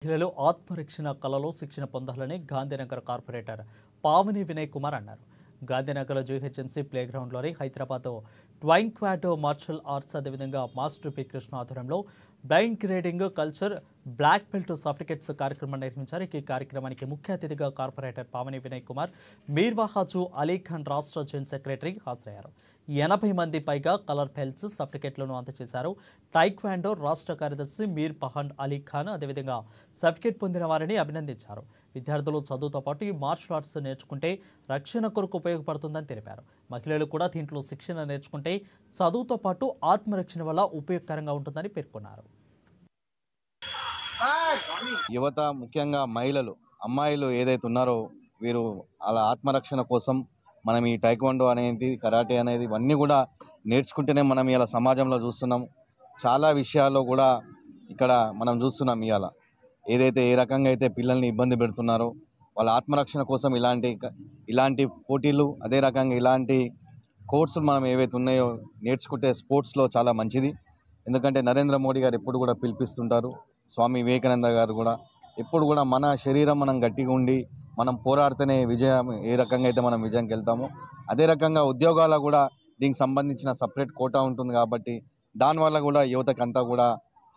మహిళలు ఆత్మరక్షణ కళలో శిక్షణ పొందాలని గాంధీనగర్ కార్పొరేటర్ పావని వినయ్ కుమార్ అన్నారు. గాంధీనగర్ జీహెచ్ఎంసీ ప్లేగ్రౌండ్లోని హైదరాబాద్ ట్వైంక్వాడో మార్షల్ ఆర్ట్స్ అదేవిధంగా మాస్టర్ పి కృష్ణ ఆధ్వర్యంలో blind grading culture black belt certificates కార్యక్రమం నిర్వహించారు. ఈ కార్యక్రమానికి ముఖ్య అతిథిగా కార్పొరేటర్ పావని వినయ్ కుమార్, మీర్వాహాజు అలీఖాన్ రాష్ట్ర జైన్ సెక్రటరీ హాజరయ్యారు. 80 మంది పైగా కలర్ బెల్ట్స్ సర్టిఫికెట్లను అందజేశారు. టైక్వాండో రాష్ట్ర కార్యదర్శి మీర్ పహాన్ అలీఖాన్ అదేవిధంగా సర్టిఫికెట్ పొందిన వారిని అభినందించారు. విద్యార్థులు చదువుతో పాటు ఈ మార్షల్ ఆర్ట్స్ నేర్చుకుంటే రక్షణ కొరకు ఉపయోగపడుతుందని తెలిపారు. మహిళలు కూడా దీంట్లో శిక్షణ నేర్చుకుంటే చదువుతో పాటు ఆత్మరక్షణ వల్ల ఉపయోగకరంగా ఉంటుందని పేర్కొన్నారు. యువత ముఖ్యంగా మహిళలు అమ్మాయిలు ఏదైతే ఉన్నారో వీరు అలా ఆత్మరక్షణ కోసం మనం ఈ టైక్వాండో అనేది కరాటే అనేది ఇవన్నీ కూడా నేర్చుకుంటేనే మనం ఇలా సమాజంలో చూస్తున్నాం. చాలా విషయాల్లో కూడా ఇక్కడ మనం చూస్తున్నాం. ఏదైతే ఏ రకంగా అయితే పిల్లల్ని ఇబ్బంది పెడుతున్నారో వాళ్ళ ఆత్మరక్షణ కోసం ఇలాంటి పోటీలు అదే రకంగా ఇలాంటి కోర్సులు మనం ఏవైతే ఉన్నాయో నేర్చుకుంటే స్పోర్ట్స్లో చాలా మంచిది. ఎందుకంటే నరేంద్ర మోడీ గారు ఎప్పుడు కూడా పిలిపిస్తుంటారు. స్వామి వివేకానంద గారు కూడా ఎప్పుడు కూడా మన శరీరం మనం గట్టిగా ఉండి మనం పోరాడితేనే విజయం ఏ రకంగా అయితే మనం విజయంకి వెళ్తామో అదే రకంగా ఉద్యోగాల కూడా దీనికి సంబంధించిన సపరేట్ కోటా ఉంటుంది. కాబట్టి దానివల్ల కూడా యువతకంతా కూడా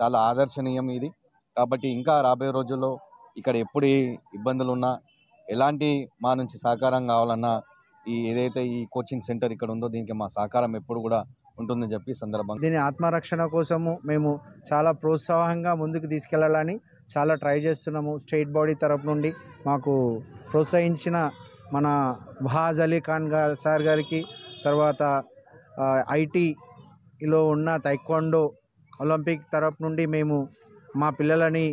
చాలా ఆదర్శనీయం ఇది. కాబట్టి ఇంకా రాబోయే రోజుల్లో ఇక్కడ ఎప్పుడు ఇబ్బందులు ఉన్నా ఎలాంటి మా నుంచి సహకారం కావాలన్నా ఏదైతే ఈ కోచింగ్ సెంటర్ ఇక్కడ ఉందో దీనికి మా సహకారం ఎప్పుడు కూడా ఉంటుందని చెప్పి సందర్భంగా దీని ఆత్మరక్షణ కోసము మేము చాలా ప్రోత్సాహంగా ముందుకు తీసుకెళ్లాలని చాలా ట్రై చేస్తున్నాము. స్టేట్ బాడీ తరపు నుండి మాకు ప్రోత్సహించిన మన బహాజ్ అలీ ఖాన్ సార్ గారికి, తర్వాత ఐటీలో ఉన్న తైక్వాండో ఒలింపిక్ తరపు నుండి మేము మా పిల్లలని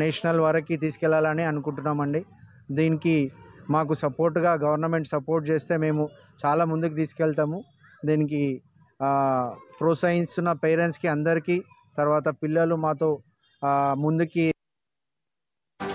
నేషనల్ వరకు తీసుకెళ్లాలని అనుకుంటున్నామండి. దీనికి మాకు సపోర్ట్గా గవర్నమెంట్ సపోర్ట్ చేస్తే మేము చాలా ముందుకు తీసుకెళ్తాము. దీనికి ప్రోత్సహిస్తున్న పేరెంట్స్కి అందరికీ, తర్వాత పిల్లలు మాతో ముందుకి